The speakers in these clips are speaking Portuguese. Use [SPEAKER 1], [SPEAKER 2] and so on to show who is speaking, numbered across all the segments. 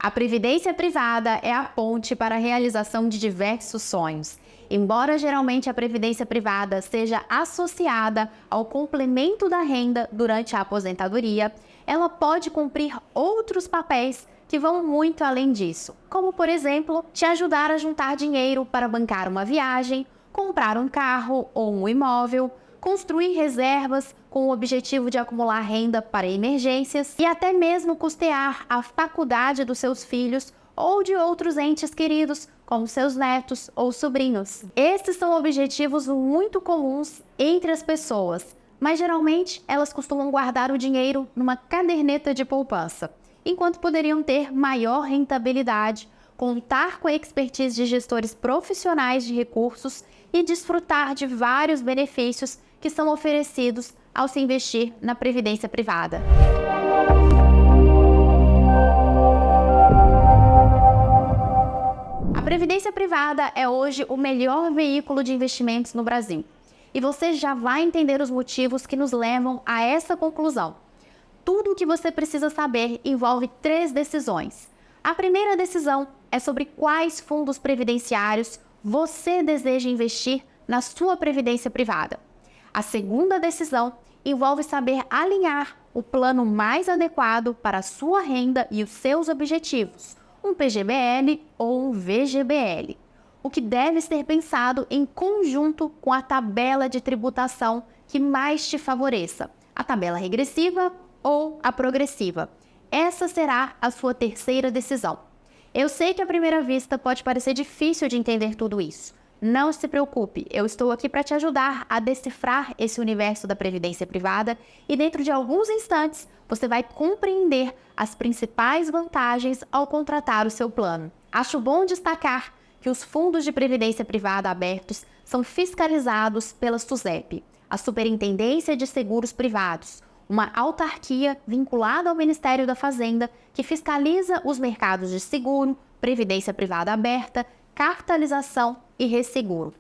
[SPEAKER 1] A previdência privada é a ponte para a realização de diversos sonhos. Embora geralmente a previdência privada seja associada ao complemento da renda durante a aposentadoria, ela pode cumprir outros papéis que vão muito além disso, como, por exemplo, te ajudar a juntar dinheiro para bancar uma viagem, comprar um carro ou um imóvel, construir reservas com o objetivo de acumular renda para emergências e até mesmo custear a faculdade dos seus filhos ou de outros entes queridos, como seus netos ou sobrinhos. Esses são objetivos muito comuns entre as pessoas, mas geralmente elas costumam guardar o dinheiro numa caderneta de poupança, enquanto poderiam ter maior rentabilidade, contar com a expertise de gestores profissionais de recursos e desfrutar de vários benefícios que são oferecidos ao se investir na previdência privada. A previdência privada é hoje o melhor veículo de investimentos no Brasil. E você já vai entender os motivos que nos levam a essa conclusão. Tudo o que você precisa saber envolve 3 decisões. A primeira decisão é sobre quais fundos previdenciários você deseja investir na sua previdência privada. A segunda decisão envolve saber alinhar o plano mais adequado para a sua renda e os seus objetivos, um PGBL ou um VGBL, o que deve ser pensado em conjunto com a tabela de tributação que mais te favoreça, a tabela regressiva ou a progressiva. Essa será a sua terceira decisão. Eu sei que à primeira vista pode parecer difícil de entender tudo isso. Não se preocupe, eu estou aqui para te ajudar a decifrar esse universo da previdência privada e dentro de alguns instantes você vai compreender as principais vantagens ao contratar o seu plano. Acho bom destacar que os fundos de previdência privada abertos são fiscalizados pela SUSEP, a Superintendência de Seguros Privados, uma autarquia vinculada ao Ministério da Fazenda que fiscaliza os mercados de seguro, previdência privada aberta, capitalização e resseguro.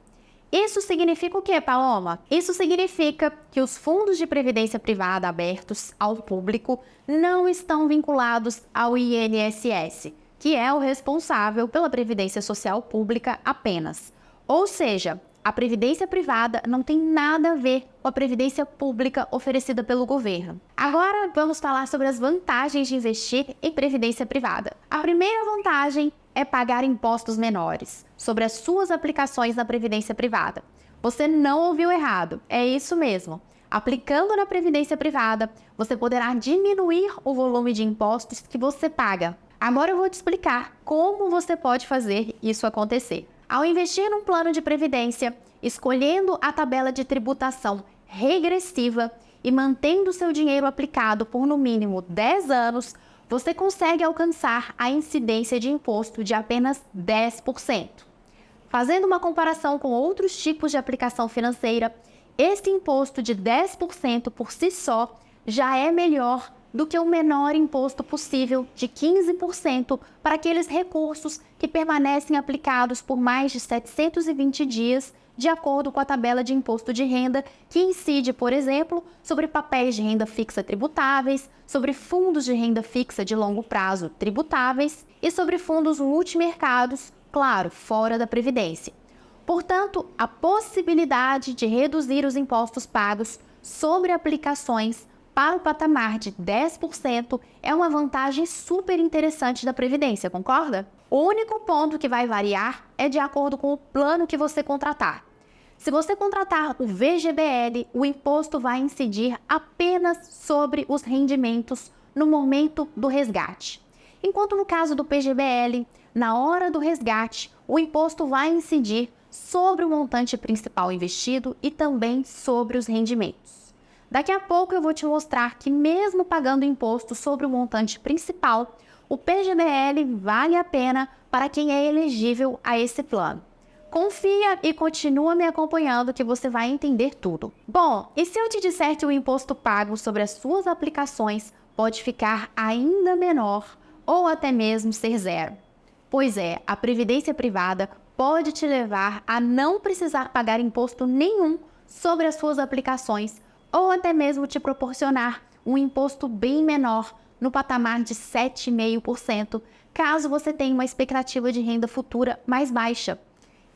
[SPEAKER 1] Isso significa o quê, Paloma? Isso significa que os fundos de previdência privada abertos ao público não estão vinculados ao INSS, que é o responsável pela Previdência Social Pública apenas. Ou seja, a previdência privada não tem nada a ver com a previdência pública oferecida pelo governo. Agora vamos falar sobre as vantagens de investir em previdência privada. A primeira vantagem é pagar impostos menores sobre as suas aplicações na previdência privada. Você não ouviu errado, é isso mesmo. Aplicando na previdência privada, você poderá diminuir o volume de impostos que você paga. Agora eu vou te explicar como você pode fazer isso acontecer. Ao investir num plano de previdência, escolhendo a tabela de tributação regressiva e mantendo seu dinheiro aplicado por no mínimo 10 anos, você consegue alcançar a incidência de imposto de apenas 10%. Fazendo uma comparação com outros tipos de aplicação financeira, esse imposto de 10% por si só já é melhor do que o menor imposto possível de 15% para aqueles recursos que permanecem aplicados por mais de 720 dias, de acordo com a tabela de imposto de renda, que incide, por exemplo, sobre papéis de renda fixa tributáveis, sobre fundos de renda fixa de longo prazo tributáveis e sobre fundos multimercados, claro, fora da Previdência. Portanto, a possibilidade de reduzir os impostos pagos sobre aplicações para o patamar de 10% é uma vantagem super interessante da Previdência, concorda? O único ponto que vai variar é de acordo com o plano que você contratar. Se você contratar o VGBL, o imposto vai incidir apenas sobre os rendimentos no momento do resgate. Enquanto no caso do PGBL, na hora do resgate, o imposto vai incidir sobre o montante principal investido e também sobre os rendimentos. Daqui a pouco eu vou te mostrar que mesmo pagando imposto sobre o montante principal, o PGBL vale a pena para quem é elegível a esse plano. Confia e continua me acompanhando que você vai entender tudo. Bom, e se eu te disser que o imposto pago sobre as suas aplicações pode ficar ainda menor ou até mesmo ser zero? Pois é, a previdência privada pode te levar a não precisar pagar imposto nenhum sobre as suas aplicações ou até mesmo te proporcionar um imposto bem menor no patamar de 7,5%, caso você tenha uma expectativa de renda futura mais baixa.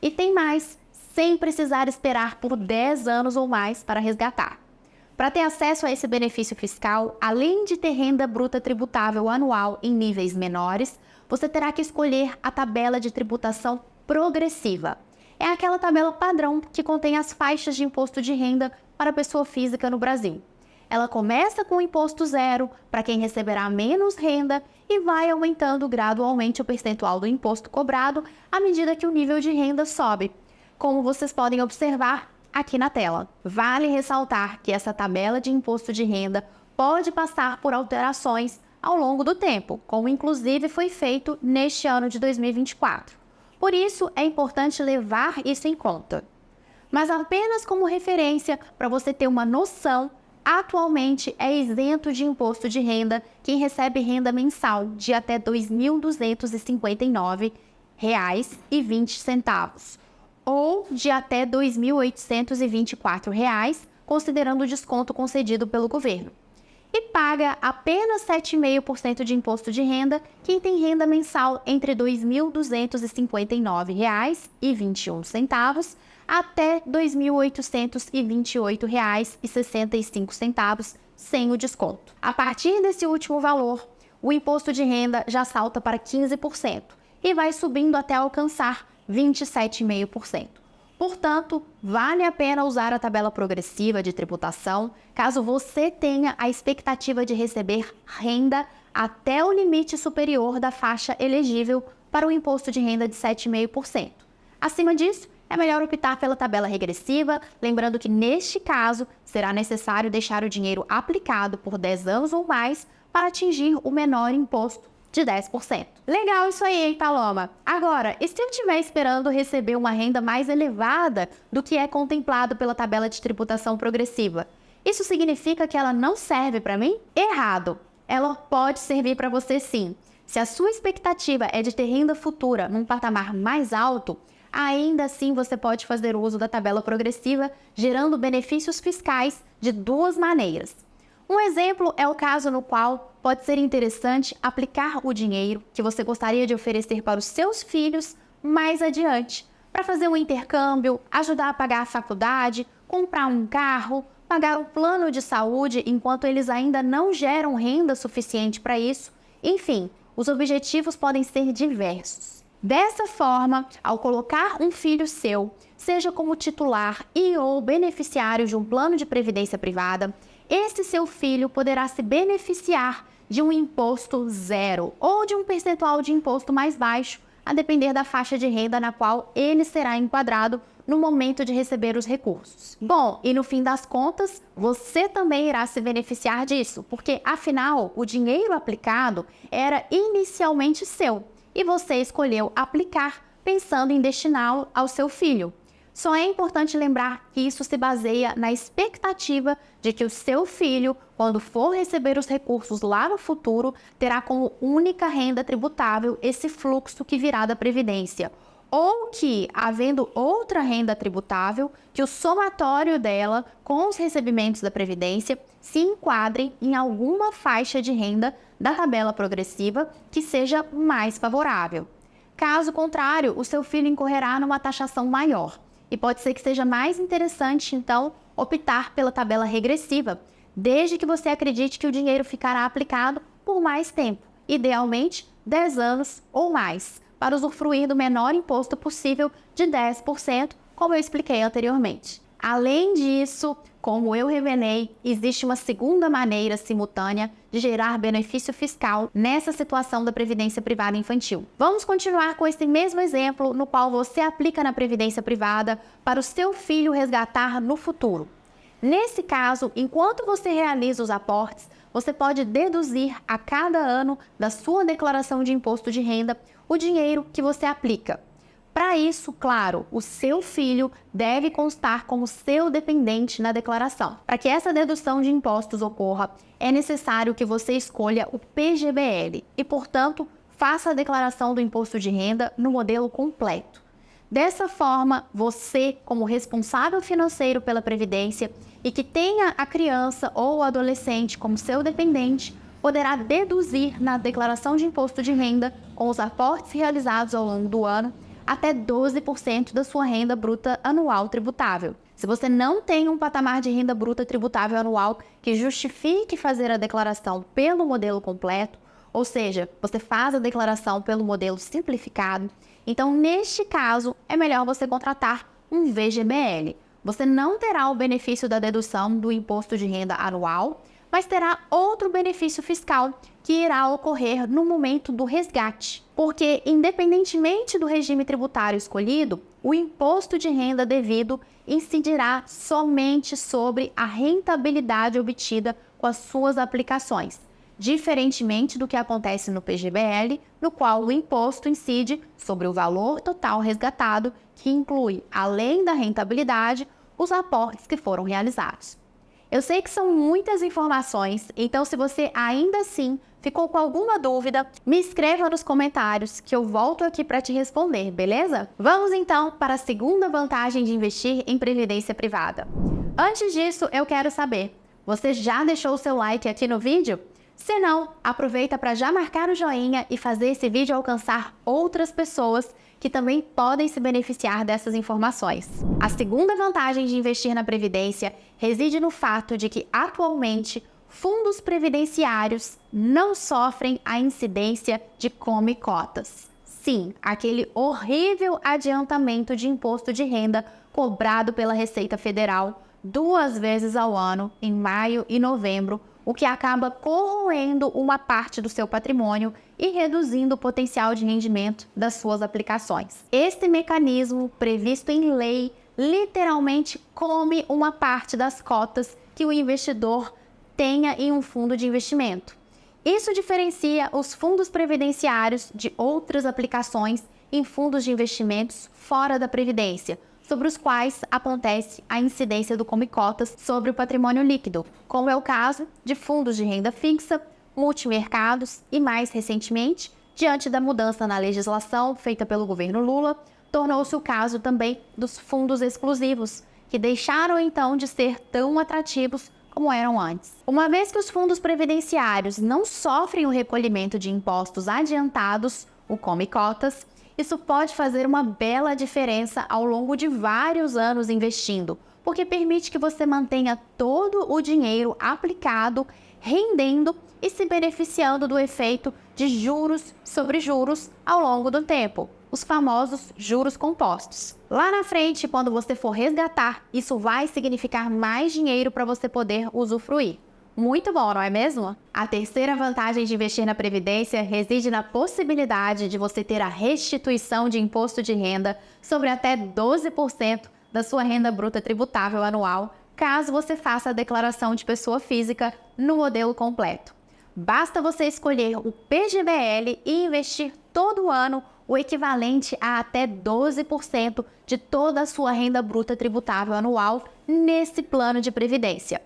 [SPEAKER 1] E tem mais, sem precisar esperar por 10 anos ou mais para resgatar. Para ter acesso a esse benefício fiscal, além de ter renda bruta tributável anual em níveis menores, você terá que escolher a tabela de tributação progressiva. É aquela tabela padrão que contém as faixas de imposto de renda para a pessoa física no Brasil. Ela começa com o imposto zero para quem receberá menos renda e vai aumentando gradualmente o percentual do imposto cobrado à medida que o nível de renda sobe, como vocês podem observar aqui na tela. Vale ressaltar que essa tabela de imposto de renda pode passar por alterações ao longo do tempo, como inclusive foi feito neste ano de 2024. Por isso, é importante levar isso em conta. Mas apenas como referência, para você ter uma noção, atualmente é isento de imposto de renda quem recebe renda mensal de até R$ 2.259,20, ou de até R$ 2.824, considerando o desconto concedido pelo governo. E paga apenas 7,5% de imposto de renda quem tem renda mensal entre R$ 2.259,21 até R$ 2.828,65 sem o desconto. A partir desse último valor, o imposto de renda já salta para 15% e vai subindo até alcançar 27,5%. Portanto, vale a pena usar a tabela progressiva de tributação caso você tenha a expectativa de receber renda até o limite superior da faixa elegível para o imposto de renda de 7,5%. Acima disso, é melhor optar pela tabela regressiva, lembrando que neste caso será necessário deixar o dinheiro aplicado por 10 anos ou mais para atingir o menor imposto de 10%. Legal isso aí, hein, Paloma? Agora, e se eu estiver esperando receber uma renda mais elevada do que é contemplado pela tabela de tributação progressiva? Isso significa que ela não serve para mim? Errado! Ela pode servir para você sim. Se a sua expectativa é de ter renda futura num patamar mais alto, ainda assim você pode fazer uso da tabela progressiva, gerando benefícios fiscais de duas maneiras. Um exemplo é o caso no qual pode ser interessante aplicar o dinheiro que você gostaria de oferecer para os seus filhos mais adiante, para fazer um intercâmbio, ajudar a pagar a faculdade, comprar um carro, pagar um plano de saúde enquanto eles ainda não geram renda suficiente para isso. Enfim, os objetivos podem ser diversos. Dessa forma, ao colocar um filho seu, seja como titular e ou beneficiário de um plano de previdência privada, esse seu filho poderá se beneficiar de um imposto zero ou de um percentual de imposto mais baixo, a depender da faixa de renda na qual ele será enquadrado no momento de receber os recursos. Bom, e no fim das contas, você também irá se beneficiar disso, porque afinal, o dinheiro aplicado era inicialmente seu e você escolheu aplicar pensando em destiná-lo ao seu filho. Só é importante lembrar que isso se baseia na expectativa de que o seu filho, quando for receber os recursos lá no futuro, terá como única renda tributável esse fluxo que virá da Previdência. Ou que, havendo outra renda tributável, que o somatório dela com os recebimentos da Previdência se enquadrem em alguma faixa de renda da tabela progressiva que seja mais favorável. Caso contrário, o seu filho incorrerá numa taxação maior. E pode ser que seja mais interessante, então, optar pela tabela regressiva, desde que você acredite que o dinheiro ficará aplicado por mais tempo, idealmente 10 anos ou mais, para usufruir do menor imposto possível de 10%, como eu expliquei anteriormente. Além disso, como eu revelei, existe uma segunda maneira simultânea de gerar benefício fiscal nessa situação da Previdência Privada Infantil. Vamos continuar com esse mesmo exemplo no qual você aplica na Previdência Privada para o seu filho resgatar no futuro. Nesse caso, enquanto você realiza os aportes, você pode deduzir a cada ano da sua declaração de imposto de renda o dinheiro que você aplica. Para isso, claro, o seu filho deve constar como seu dependente na declaração. Para que essa dedução de impostos ocorra, é necessário que você escolha o PGBL e, portanto, faça a declaração do imposto de renda no modelo completo. Dessa forma, você, como responsável financeiro pela Previdência e que tenha a criança ou o adolescente como seu dependente, poderá deduzir na declaração de imposto de renda com os aportes realizados ao longo do ano, até 12% da sua renda bruta anual tributável. Se você não tem um patamar de renda bruta tributável anual que justifique fazer a declaração pelo modelo completo, ou seja, você faz a declaração pelo modelo simplificado, então, neste caso, é melhor você contratar um VGBL. Você não terá o benefício da dedução do imposto de renda anual, mas terá outro benefício fiscal que irá ocorrer no momento do resgate. Porque, independentemente do regime tributário escolhido, o imposto de renda devido incidirá somente sobre a rentabilidade obtida com as suas aplicações, diferentemente do que acontece no PGBL, no qual o imposto incide sobre o valor total resgatado, que inclui, além da rentabilidade, os aportes que foram realizados. Eu sei que são muitas informações, então se você ainda assim ficou com alguma dúvida, me escreva nos comentários que eu volto aqui para te responder, beleza? Vamos então para a segunda vantagem de investir em previdência privada. Antes disso, eu quero saber, você já deixou o seu like aqui no vídeo? Se não, aproveita para já marcar o joinha e fazer esse vídeo alcançar outras pessoas que também podem se beneficiar dessas informações. A segunda vantagem de investir na Previdência reside no fato de que, atualmente, fundos previdenciários não sofrem a incidência de come-cotas. Sim, aquele horrível adiantamento de imposto de renda cobrado pela Receita Federal 2 vezes ao ano, em maio e novembro, o que acaba corroendo uma parte do seu patrimônio e reduzindo o potencial de rendimento das suas aplicações. Este mecanismo, previsto em lei, literalmente come uma parte das cotas que o investidor tenha em um fundo de investimento. Isso diferencia os fundos previdenciários de outras aplicações em fundos de investimentos fora da Previdência, sobre os quais acontece a incidência do come-cotas sobre o patrimônio líquido, como é o caso de fundos de renda fixa, multimercados e, mais recentemente, diante da mudança na legislação feita pelo governo Lula, tornou-se o caso também dos fundos exclusivos, que deixaram então de ser tão atrativos como eram antes. Uma vez que os fundos previdenciários não sofrem o recolhimento de impostos adiantados, o come-cotas, isso pode fazer uma bela diferença ao longo de vários anos investindo, porque permite que você mantenha todo o dinheiro aplicado, rendendo e se beneficiando do efeito de juros sobre juros ao longo do tempo, os famosos juros compostos. Lá na frente, quando você for resgatar, isso vai significar mais dinheiro para você poder usufruir. Muito bom, não é mesmo? A terceira vantagem de investir na Previdência reside na possibilidade de você ter a restituição de imposto de renda sobre até 12% da sua renda bruta tributável anual, caso você faça a declaração de pessoa física no modelo completo. Basta você escolher o PGBL e investir todo ano o equivalente a até 12% de toda a sua renda bruta tributável anual nesse plano de previdência.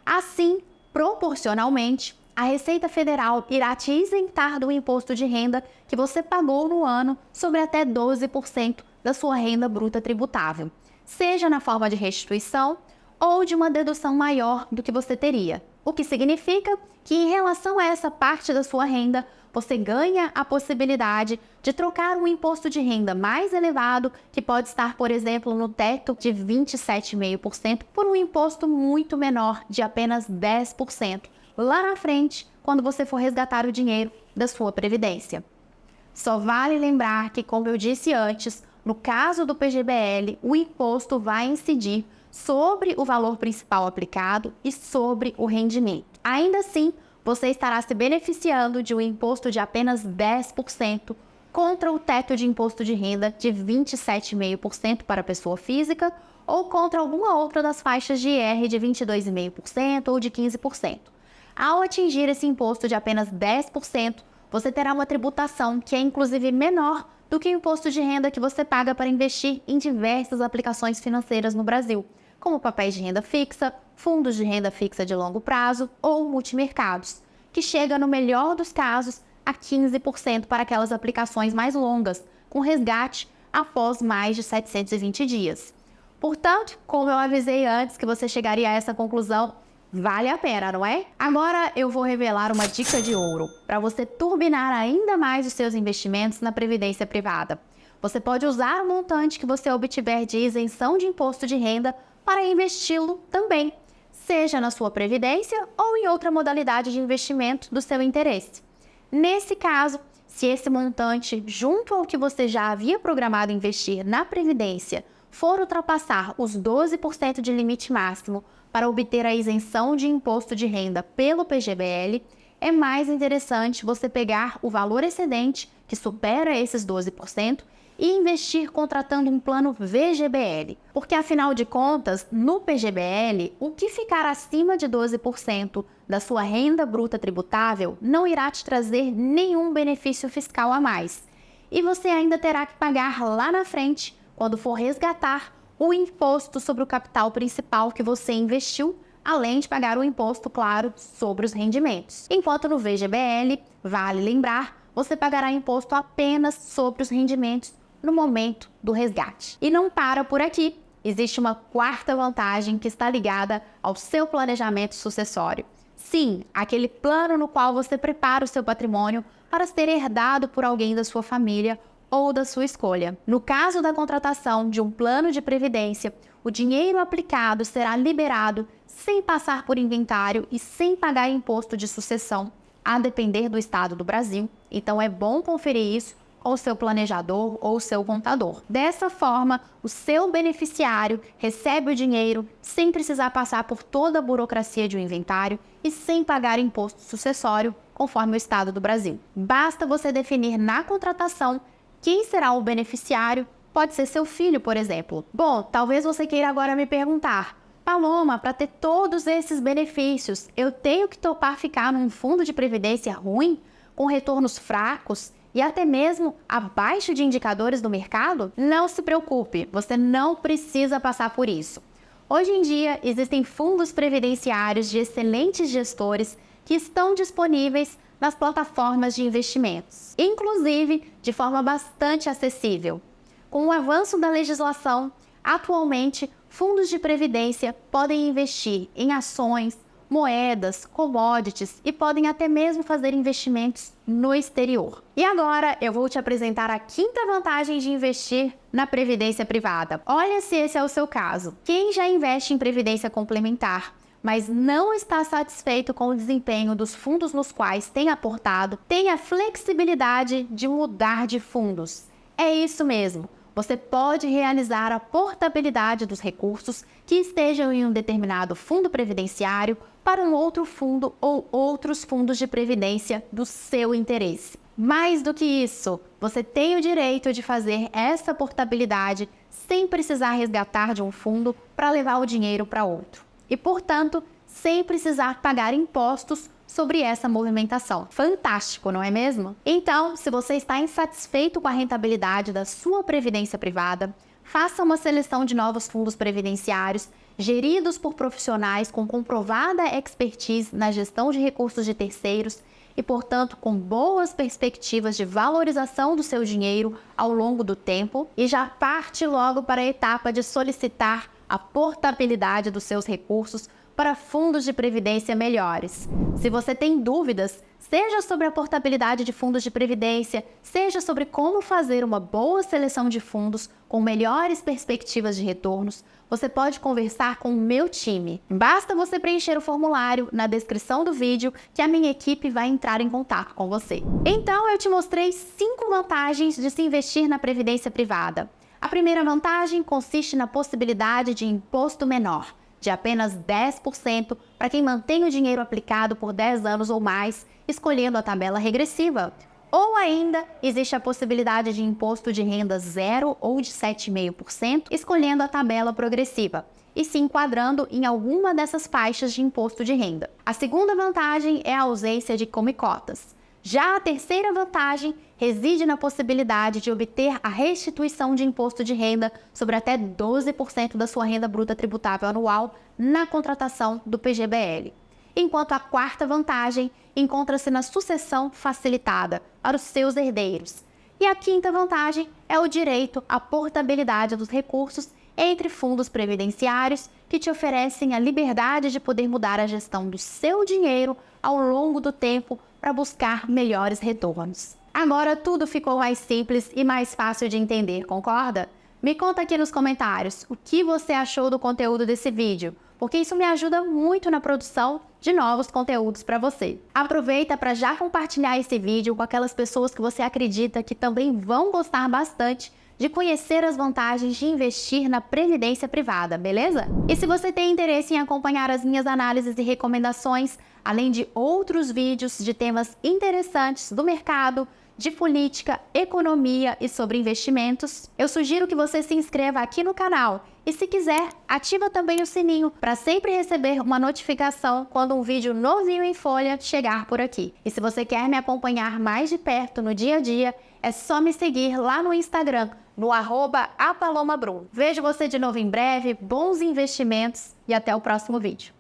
[SPEAKER 1] Assim, proporcionalmente, a Receita Federal irá te isentar do imposto de renda que você pagou no ano sobre até 12% da sua renda bruta tributável, seja na forma de restituição ou de uma dedução maior do que você teria. O que significa que, em relação a essa parte da sua renda, você ganha a possibilidade de trocar um imposto de renda mais elevado, que pode estar, por exemplo, no teto de 27,5%, por um imposto muito menor, de apenas 10%, lá na frente, quando você for resgatar o dinheiro da sua previdência. Só vale lembrar que, como eu disse antes, no caso do PGBL, o imposto vai incidir sobre o valor principal aplicado e sobre o rendimento. Ainda assim, você estará se beneficiando de um imposto de apenas 10% contra o teto de imposto de renda de 27,5% para a pessoa física ou contra alguma outra das faixas de IR de 22,5% ou de 15%. Ao atingir esse imposto de apenas 10%, você terá uma tributação que é inclusive menor do que o imposto de renda que você paga para investir em diversas aplicações financeiras no Brasil, como papéis de renda fixa, fundos de renda fixa de longo prazo ou multimercados, que chega, no melhor dos casos, a 15% para aquelas aplicações mais longas, com resgate após mais de 720 dias. Portanto, como eu avisei antes que você chegaria a essa conclusão, Vale a pena, não é? Agora eu vou revelar uma dica de ouro para você turbinar ainda mais os seus investimentos na previdência privada. Você pode usar o montante que você obtiver de isenção de imposto de renda para investi-lo também, seja na sua previdência ou em outra modalidade de investimento do seu interesse. Nesse caso, se esse montante, junto ao que você já havia programado investir na previdência, for ultrapassar os 12% de limite máximo para obter a isenção de imposto de renda pelo PGBL, é mais interessante você pegar o valor excedente, que supera esses 12%, e investir contratando um plano VGBL. Porque, afinal de contas, no PGBL, o que ficar acima de 12% da sua renda bruta tributável não irá te trazer nenhum benefício fiscal a mais. E você ainda terá que pagar lá na frente, quando for resgatar, o imposto sobre o capital principal que você investiu, além de pagar o imposto, claro, sobre os rendimentos. Enquanto no VGBL, vale lembrar, você pagará imposto apenas sobre os rendimentos no momento do resgate. E não para por aqui. Existe uma quarta vantagem que está ligada ao seu planejamento sucessório. Sim, aquele plano no qual você prepara o seu patrimônio para ser herdado por alguém da sua família ou da sua escolha. No caso da contratação de um plano de previdência, o dinheiro aplicado será liberado sem passar por inventário e sem pagar imposto de sucessão, a depender do estado do Brasil. Então é bom conferir isso com o seu planejador ou o seu contador. Dessa forma, o seu beneficiário recebe o dinheiro sem precisar passar por toda a burocracia de um inventário e sem pagar imposto sucessório, conforme o estado do Brasil. Basta você definir na contratação quem será o beneficiário, pode ser seu filho, por exemplo. Bom, talvez você queira agora me perguntar: Paloma, para ter todos esses benefícios, eu tenho que topar ficar num fundo de previdência ruim, com retornos fracos e até mesmo abaixo de indicadores do mercado? Não se preocupe, você não precisa passar por isso. Hoje em dia, existem fundos previdenciários de excelentes gestores que estão disponíveis nas plataformas de investimentos, inclusive de forma bastante acessível. Com o avanço da legislação, atualmente, fundos de previdência podem investir em ações, moedas, commodities e podem até mesmo fazer investimentos no exterior. E agora eu vou te apresentar a quinta vantagem de investir na previdência privada. Olha se esse é o seu caso. Quem já investe em previdência complementar, mas não está satisfeito com o desempenho dos fundos nos quais tem aportado, tem a flexibilidade de mudar de fundos. É isso mesmo. Você pode realizar a portabilidade dos recursos que estejam em um determinado fundo previdenciário para um outro fundo ou outros fundos de previdência do seu interesse. Mais do que isso, você tem o direito de fazer essa portabilidade sem precisar resgatar de um fundo para levar o dinheiro para outro. E, portanto, sem precisar pagar impostos sobre essa movimentação. Fantástico, não é mesmo? Então, se você está insatisfeito com a rentabilidade da sua previdência privada, faça uma seleção de novos fundos previdenciários geridos por profissionais com comprovada expertise na gestão de recursos de terceiros e, portanto, com boas perspectivas de valorização do seu dinheiro ao longo do tempo, e já parte logo para a etapa de solicitar a portabilidade dos seus recursos para fundos de previdência melhores. Se você tem dúvidas, seja sobre a portabilidade de fundos de previdência, seja sobre como fazer uma boa seleção de fundos com melhores perspectivas de retornos, você pode conversar com o meu time. Basta você preencher o formulário na descrição do vídeo que a minha equipe vai entrar em contato com você. Então, eu te mostrei 5 vantagens de se investir na previdência privada. A primeira vantagem consiste na possibilidade de imposto menor, de apenas 10% para quem mantém o dinheiro aplicado por 10 anos ou mais, escolhendo a tabela regressiva. Ou ainda, existe a possibilidade de imposto de renda zero ou de 7,5%, escolhendo a tabela progressiva e se enquadrando em alguma dessas faixas de imposto de renda. A segunda vantagem é a ausência de come-cotas. Já a terceira vantagem reside na possibilidade de obter a restituição de imposto de renda sobre até 12% da sua renda bruta tributável anual na contratação do PGBL. Enquanto a quarta vantagem encontra-se na sucessão facilitada para os seus herdeiros. E a quinta vantagem é o direito à portabilidade dos recursos entre fundos previdenciários que te oferecem a liberdade de poder mudar a gestão do seu dinheiro ao longo do tempo para buscar melhores retornos. Agora tudo ficou mais simples e mais fácil de entender, concorda? Me conta aqui nos comentários o que você achou do conteúdo desse vídeo, porque isso me ajuda muito na produção de novos conteúdos para você. Aproveita para já compartilhar esse vídeo com aquelas pessoas que você acredita que também vão gostar bastante de conhecer as vantagens de investir na previdência privada, beleza? E se você tem interesse em acompanhar as minhas análises e recomendações, além de outros vídeos de temas interessantes do mercado, de política, economia e sobre investimentos, eu sugiro que você se inscreva aqui no canal e, se quiser, ativa também o sininho para sempre receber uma notificação quando um vídeo novinho em folha chegar por aqui. E se você quer me acompanhar mais de perto no dia a dia, é só me seguir lá no Instagram, no @apalomabrum. Vejo você de novo em breve, bons investimentos e até o próximo vídeo.